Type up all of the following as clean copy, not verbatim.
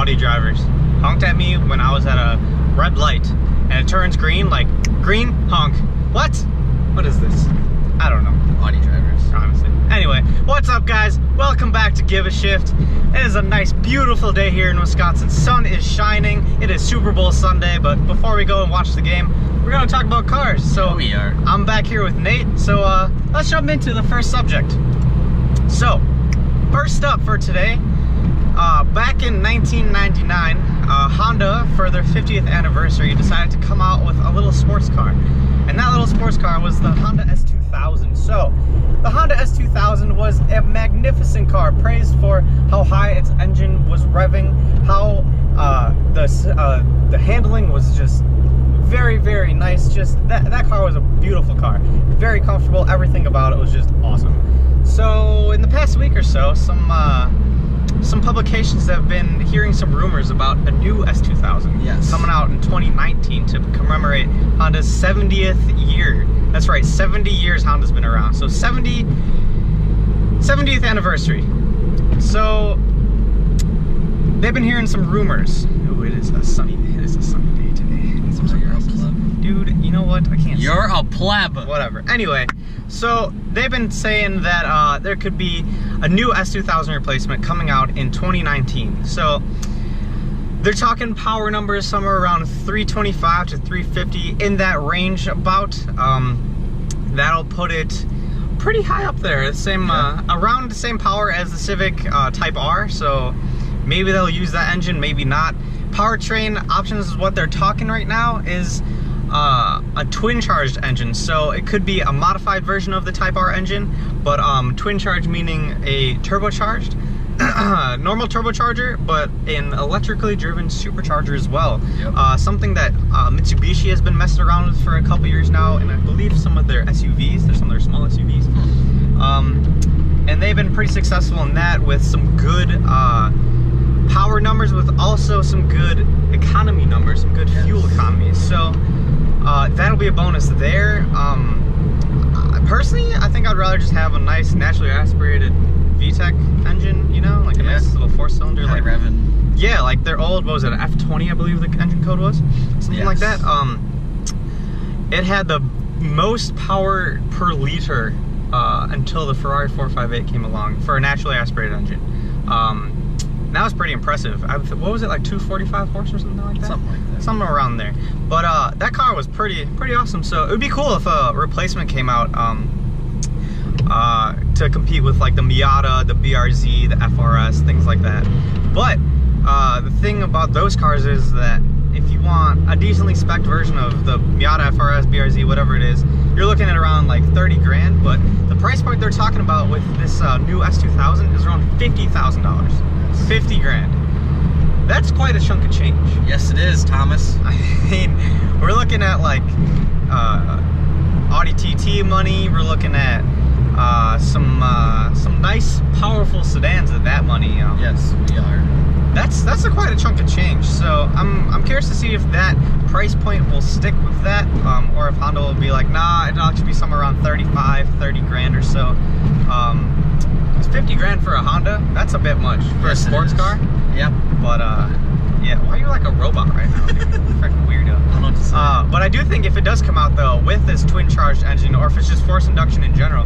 Audi drivers honked at me when I was at a red light, and it turns green, like, green, honk. What? What is this? I don't know. Audi drivers. Honestly. Anyway, what's up, guys? Welcome back to Give a Shift. It is a nice, beautiful day here in Wisconsin. Sun is shining. It is Super Bowl Sunday, but before we go and watch the game, we're going to talk about cars. So we are. I'm back here with Nate, so let's jump into the first subject. So, first up for today, back in 1999, Honda, for their 50th anniversary, decided to come out with a little sports car. And that little sports car was the Honda S2000. So, the Honda S2000 was a magnificent car, praised for how high its engine was revving, how the handling was just very, very nice. Just that car was a beautiful car, very comfortable. Everything about it was just awesome. So, in the past week or so, some publications have been hearing some rumors about a new S2000 coming out in 2019 to commemorate Honda's 70th year. That's right, 70 years Honda's been around. So 70th anniversary. So they've been hearing some rumors. Oh, it is a sunny day today. Dude, you know what? I can't. You're a pleb. Whatever. Anyway, so they've been saying that there could be a new S2000 replacement coming out in 2019. So they're talking power numbers somewhere around 325 to 350, in that range about. That'll put it pretty high up there. Around the same power as the Civic Type R. So maybe they'll use that engine, maybe not. Powertrain options is what they're talking right now is a twin-charged engine. So it could be a modified version of the Type R engine, but twin-charged meaning a turbocharged, normal turbocharger, but an electrically driven supercharger as well. Yep. Something that Mitsubishi has been messing around with for a couple years now, and I believe some of their SUVs, there's some of their small SUVs. And they've been pretty successful in that with some good power numbers, with also some good economy numbers, some good fuel economies. So that'll be a bonus there. Personally, I think I'd rather just have a nice naturally aspirated VTEC engine, you know, like a nice little 4-cylinder, like revving. Yeah, like their old, what was it, F20, I believe the engine code was, something like that. It had the most power per liter until the Ferrari 458 came along for a naturally aspirated engine. That was pretty impressive. What was it, like 245 horse or something like that? Something like that. Something around there. But that car was pretty awesome. So it would be cool if a replacement came out to compete with like the Miata, the BRZ, the FRS, things like that. But the thing about those cars is that if you want a decently spec'd version of the Miata, FRS, BRZ, whatever it is, you're looking at around like 30 grand. But the price point they're talking about with this new S2000 is around $50,000. 50 grand. That's quite a chunk of change. Yes, it is, Thomas. I mean, we're looking at like Audi TT money. We're looking at some nice, powerful sedans at that money. Yes, we are. That's quite a chunk of change. So I'm curious to see if that price point will stick with that, or if Honda will be like, nah, it'll actually be somewhere around 30 grand or so. 50 grand for a Honda, that's a bit much for a sports car. Yep. But yeah, why are you like a robot right now, dude? Freaking weirdo. I don't know what to say. But I do think if it does come out though with this twin charged engine, or if it's just forced induction in general,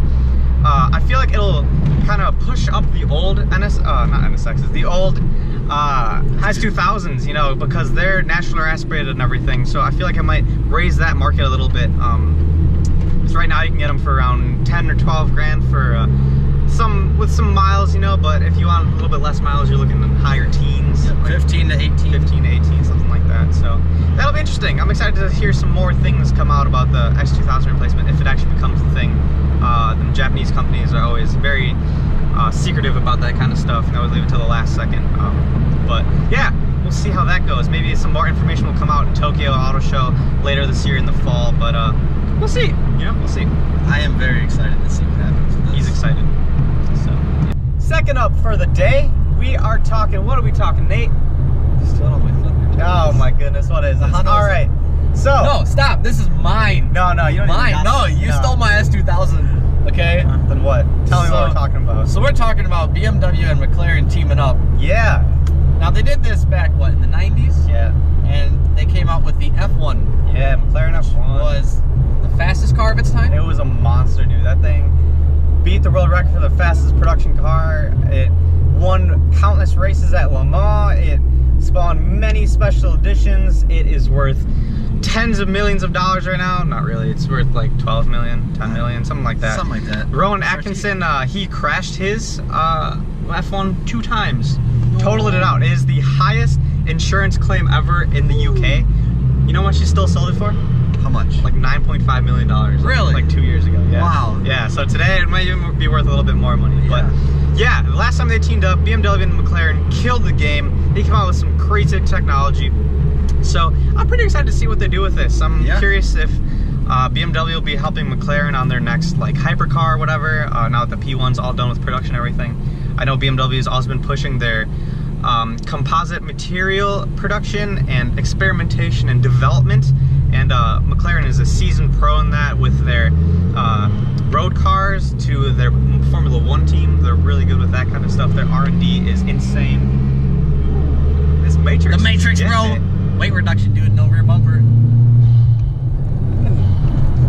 I feel like it'll kind of push up the old not NSXs, the old S2000s, you know, because they're naturally aspirated and everything. So I feel like it might raise that market a little bit. Because right now you can get them for around 10 or 12 grand for with some miles, you know, but if you want a little bit less miles, you're looking at higher teens. Yep, 15 to 18. 15 to 18, something like that. So that'll be interesting. I'm excited to hear some more things come out about the S2000 replacement, if it actually becomes a thing. The Japanese companies are always very secretive about that kind of stuff, and they always leave it till the last second. But yeah, we'll see how that goes. Maybe some more information will come out in Tokyo Auto Show later this year in the fall, but we'll see. You know, we'll see. I am very excited to see what happens with this. He's excited. So, yeah. Second up for the day, we are talking, what are we talking, Nate? Still on my thunder. Oh my goodness, what is this? All right. So. No, stop. This is mine. No, you don't. Mine. No, you stole my S2000. Okay. Then what? Tell me what we're talking about. So we're talking about BMW and McLaren teaming up. Yeah. Now they did this back, what, in the 90s? Yeah. And they came out with the F1. Yeah, McLaren F1. Was the fastest car of its time? It was a monster, dude. That thing beat the world record for the fastest production car. It won countless races at Le Mans. It spawned many special editions. It is worth tens of millions of dollars right now. Not really. It's worth like 12 million, 10 million, something like that. Something like that. Rowan Atkinson, he crashed his F1 2 times. Totaled it out. It is the highest insurance claim ever in the UK. You know how much he still sold it for? How much? Like $9.5 million. Really? Like 2 years ago. Yeah. Wow. Yeah, so today it might even be worth a little bit more money. Yeah. But yeah, the last time they teamed up, BMW and McLaren killed the game. They came out with some crazy technology. So I'm pretty excited to see what they do with this. I'm curious if BMW will be helping McLaren on their next like hypercar or whatever, now that the P1's all done with production and everything. I know BMW has also been pushing their composite material production and experimentation and development, and McLaren is a seasoned pro in that with their road cars to their Formula 1 team. They're really good with that kind of stuff. Their R&D is insane. This Matrix. The Matrix, bro. Weight reduction, dude. No rear bumper.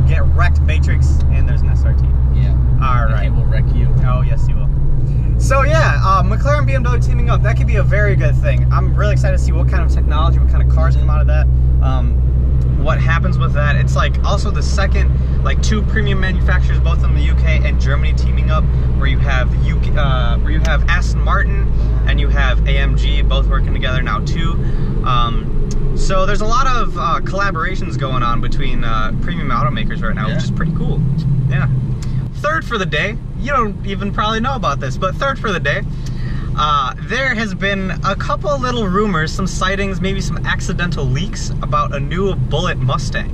Get wrecked, Matrix, and there's an SRT. Yeah. All right. He will wreck you. Oh, yes, he will. So yeah, McLaren and BMW teaming up, that could be a very good thing. I'm really excited to see what kind of technology, what kind of cars come out of that, what happens with that. It's like also the second, like 2 premium manufacturers, both in the UK and Germany, teaming up, where you have Aston Martin and you have AMG, both working together now too. So there's a lot of collaborations going on between premium automakers right now, which is pretty cool. Yeah. Third for the day, you don't even probably know about this, but third for the day, there has been a couple of little rumors, some sightings, maybe some accidental leaks about a new Bullitt Mustang.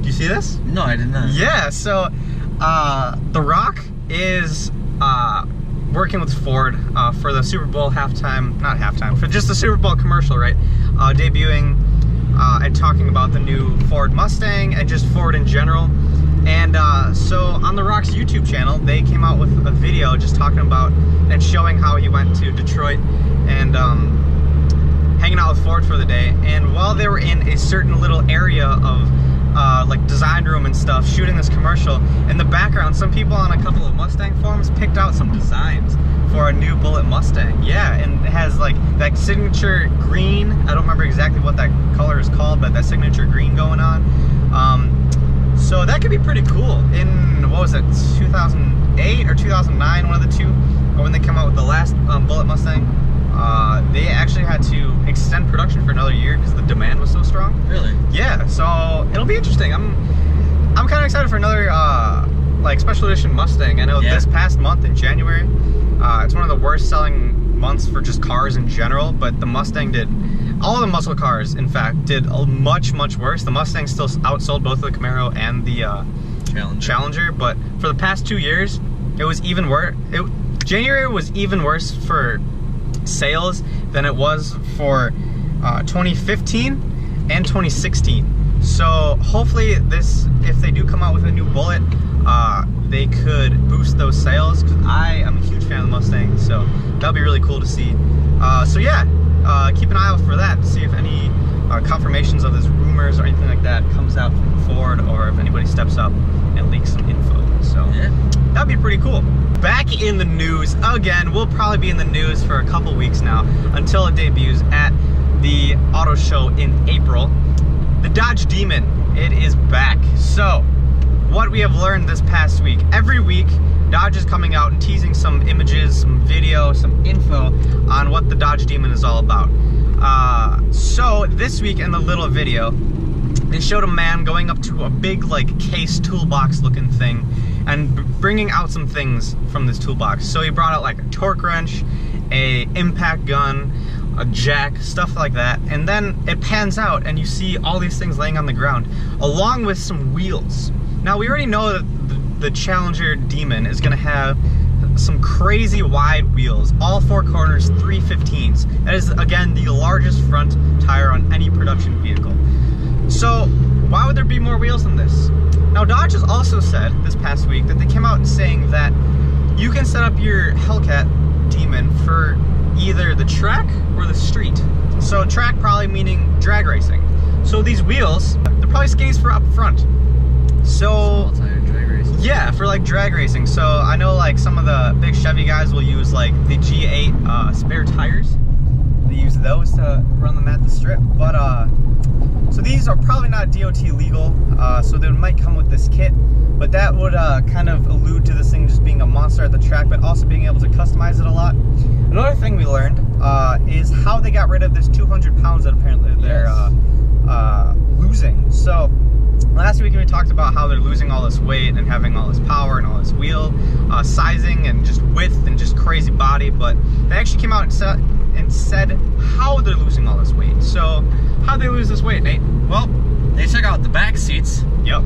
Do you see this? No, I did not. Yeah, so The Rock is working with Ford for the Super Bowl for just the Super Bowl commercial, right? Debuting and talking about the new Ford Mustang and just Ford in general. And so on The Rock's YouTube channel, they came out with a video just talking about and showing how he went to Detroit and hanging out with Ford for the day. And while they were in a certain little area of like design room and stuff, shooting this commercial, in the background, some people on a couple of Mustang forums picked out some designs for a new Bullitt Mustang. Yeah, and it has like that signature green. I don't remember exactly what that color is called, but that signature green going on. So that could be pretty cool. In, what was it, 2008 or 2009, one of the two, when they came out with the last Bullitt Mustang, they actually had to extend production for another year because the demand was so strong. Really? Yeah, so it'll be interesting. I'm kind of excited for another like special edition Mustang. I know this past month in January, it's one of the worst selling months for just cars in general, but the Mustang did, all of the muscle cars in fact did much worse. The Mustang still outsold both the Camaro and the Challenger, but for the past 2 years it was even worse. January was even worse for sales than it was for 2015 and 2016. So hopefully this, if they do come out with a new Bullitt, they could boost those sales, because I am a huge fan of the Mustang, so that'll be really cool to see. So yeah, keep an eye out for that to see if any confirmations of these rumors or anything like that comes out from Ford, or if anybody steps up and leaks some info. So that'd be pretty cool. Back in the news again. We'll probably be in the news for a couple weeks now until it debuts at the auto show in April. The Dodge Demon, it is back. So what we have learned this past week, every week Dodge is coming out and teasing some images, some video, some info on what the Dodge Demon is all about. So this week in the little video, they showed a man going up to a big like case toolbox looking thing and bringing out some things from this toolbox. So he brought out like a torque wrench, a impact gun, a jack, stuff like that, and then it pans out and you see all these things laying on the ground along with some wheels. Now we already know that the Challenger Demon is gonna have some crazy wide wheels, all 4 corners, 315s. That is again the largest front tire on any production vehicle. So why would there be more wheels than this? Now Dodge has also said this past week that they came out and saying that you can set up your Hellcat Demon for either the track or the street. So track probably meaning drag racing. So these wheels, they're probably skinnies for up front. So drag racing. yeah, for like drag racing. So I know like some of the big Chevy guys will use like the G8 spare tires. They use those to run them at the strip. But so these are probably not DOT legal. So they might come with this kit. But that would kind of allude to this thing just being a monster at the track, but also being able to customize it a lot. Another thing we learned is how they got rid of this 200 pounds that apparently they're losing. So last week we talked about how they're losing all this weight and having all this power and all this wheel sizing and just width and just crazy body, but they actually came out and said how they're losing all this weight. So how'd they lose this weight, Nate? Well, they took out the back seats. Yep.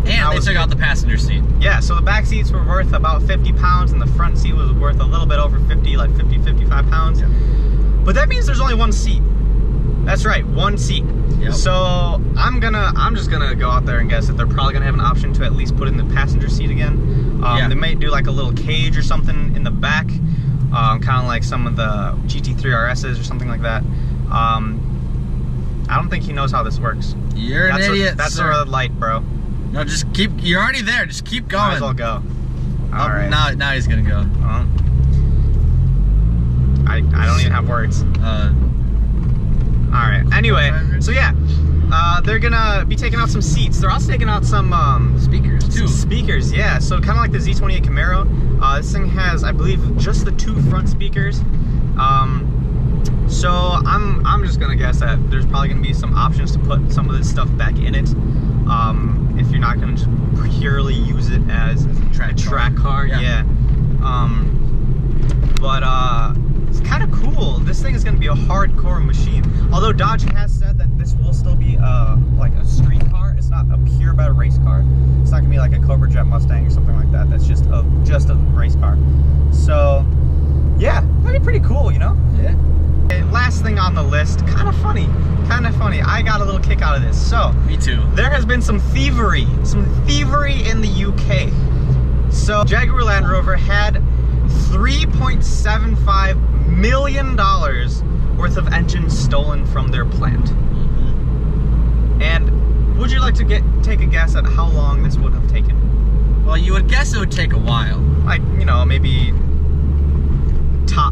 And they took out the passenger seat. Yeah, so the back seats were worth about 50 pounds and the front seat was worth a little bit over 50, like 50, 55 pounds. Yep. But that means there's only one seat. That's right, one seat. Yep. So I'm just gonna go out there and guess that they're probably gonna have an option to at least put in the passenger seat again. They might do like a little cage or something in the back, kind of like some of the GT3 RSs or something like that. I don't think he knows how this works. You're an idiot. That's a red light, bro. No, just keep. You're already there. Just keep going. Might as well go. All right. Now he's gonna go. I don't even have words. All right. Anyway, so yeah, they're gonna be taking out some seats. They're also taking out some speakers too. Speakers, yeah. So kind of like the Z28 Camaro. This thing has, I believe, just the 2 front speakers. So I'm just gonna guess that there's probably gonna be some options to put some of this stuff back in it. If you're not gonna just purely use it as a track car, yeah. But it's kind of cool. This thing is gonna be a hardcore machine. Although Dodge has said that this will still be like a street car. It's not a pure bred race car. It's not gonna be like a Cobra Jet Mustang or something like that. That's just a race car. So yeah, that'd be pretty cool, you know? Yeah. Okay, last thing on the list, kind of funny. I got a little kick out of this. So me too. There has been some thievery in the UK. So Jaguar Land Rover had $3.75 million worth of engines stolen from their plant. And would you like to take a guess at how long this would have taken? Well, you would guess it would take a while. Like, you know, maybe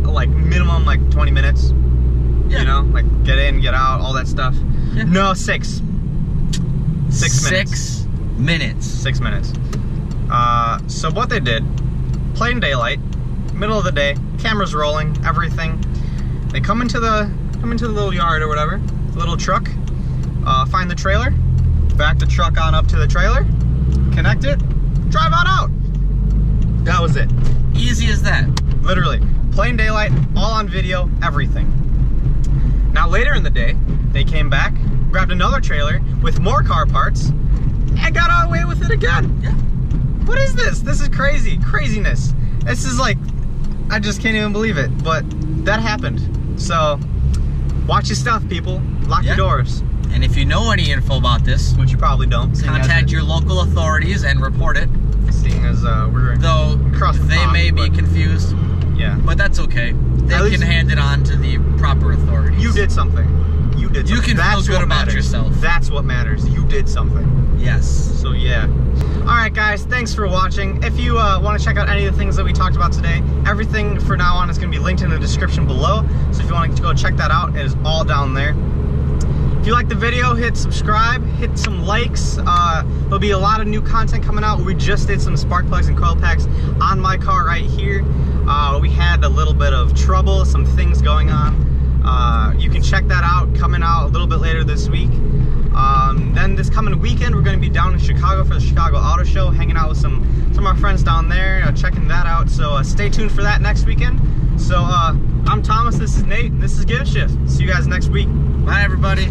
like minimum like 20 minutes. Yeah. You know, like get in, get out, all that stuff. Yeah. No, 6 minutes. 6 minutes. 6 minutes. So what they did, plain daylight, middle of the day, cameras rolling, everything. They come into the little yard or whatever, little truck, find the trailer, back the truck on up to the trailer, connect it, drive on out. That was it. Easy as that. Literally, plain daylight, all on video, everything. Now later in the day, they came back, grabbed another trailer with more car parts, and got away with it again. Yeah. What is this? This is craziness. This is like, I just can't even believe it, but that happened. So, watch your stuff, people. Lock your doors. And if you know any info about this, which you probably don't, contact your local authorities and report it. Seeing as we're across the they pond, may be confused. Yeah. But that's okay. They can hand it on to the proper authorities. You did something. You did something. You can feel good about yourself. That's what matters. You did something. Yes. So yeah. Alright guys, thanks for watching. If you want to check out any of the things that we talked about today, everything for now on is going to be linked in the description below. So if you want to go check that out, it is all down there. If you like the video, hit subscribe, hit some likes. There'll be a lot of new content coming out. We just did some spark plugs and coil packs on my car right here. We had a little bit of trouble, some things going on. You can check that out, coming out a little bit later this week. Then this coming weekend, we're going to be down in Chicago for the Chicago Auto Show, hanging out with some of our friends down there, checking that out. So stay tuned for that next weekend. So I'm Thomas, this is Nate, and this is Give Shift. See you guys next week. Bye, everybody.